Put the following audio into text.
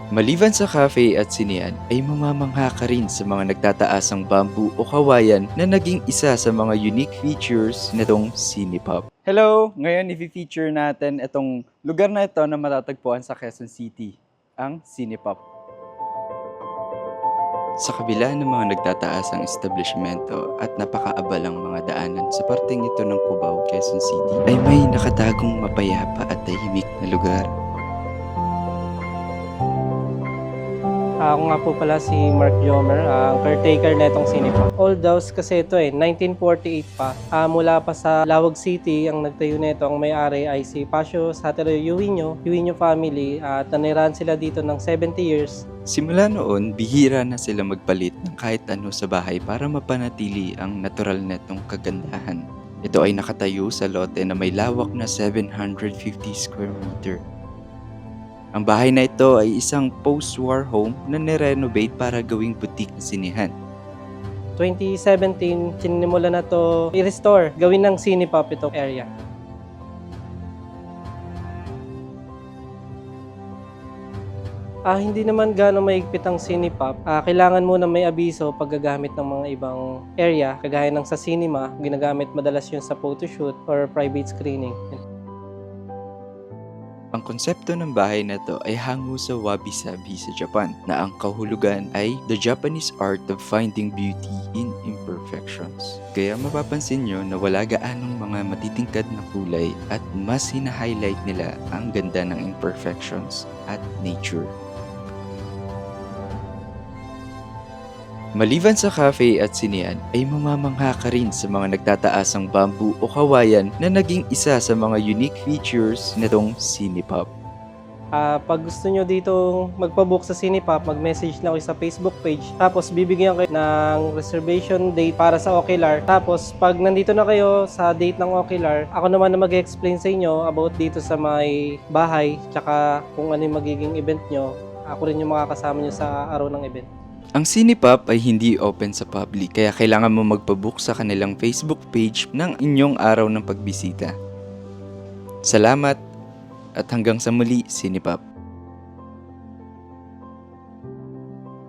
Maliban sa cafe at sinehan, ay mamamangha ka rin sa mga nagtataasang bamboo o kawayan na naging isa sa mga unique features nitong Cinepop. Hello! Ngayon i-feature natin itong lugar na ito na matatagpuan sa Quezon City, ang Cinepop. Sa kabila ng mga nagtataasang establishmento at napakaabalang mga daanan sa parteng ito ng Cubao, Quezon City, ay may nakatagong mapayapa at tahimik na lugar. Ako nga po pala si Mark Jomer, ang caretaker na itong Cinepop. Old house kasi ito 1948 pa. Mula pa sa Lawag City, ang nagtayo na ito, ang may-ari ay si Pasio Satero Yuwinyo family, at nanirahan sila dito ng 70 years. Simula noon, bihira na sila magpalit ng kahit ano sa bahay para mapanatili ang natural netong kagandahan. Ito ay nakatayo sa lote na may lawak na 750 square meter. Ang bahay na ito ay isang post-war home na nirenovate para gawing boutique na sinehan. 2017, sinimula na to i-restore, gawin ng Cinepop itong area. Hindi naman gano'ng maigpit ang Cinepop. Kailangan muna may abiso pag gagamit ng mga ibang area, kagaya ng sa cinema, ginagamit madalas yun sa photoshoot or private screening. Ang konsepto ng bahay na to ay hango sa wabi-sabi sa Japan na ang kahulugan ay the Japanese art of finding beauty in imperfections. Kaya mapapansin nyo na wala gaanong mga matitingkad na kulay at mas hina-highlight nila ang ganda ng imperfections at nature. Maliban sa cafe at sinehan, ay mamamangha ka rin sa mga nagtataasang bamboo o kawayan na naging isa sa mga unique features nitong Cinepop. Pag gusto nyo dito magpabook sa Cinepop, mag-message lang kayo sa Facebook page. Tapos bibigyan kayo ng reservation date para sa Ocular. Tapos pag nandito na kayo sa date ng Ocular, ako naman na mag-explain sa inyo about dito sa may bahay, tsaka kung ano yung magiging event nyo. Ako rin yung makakasama nyo sa araw ng event. Ang Cinepop ay hindi open sa public kaya kailangan mo magpabook sa kanilang Facebook page ng inyong araw ng pagbisita. Salamat at hanggang sa muli, Cinepop.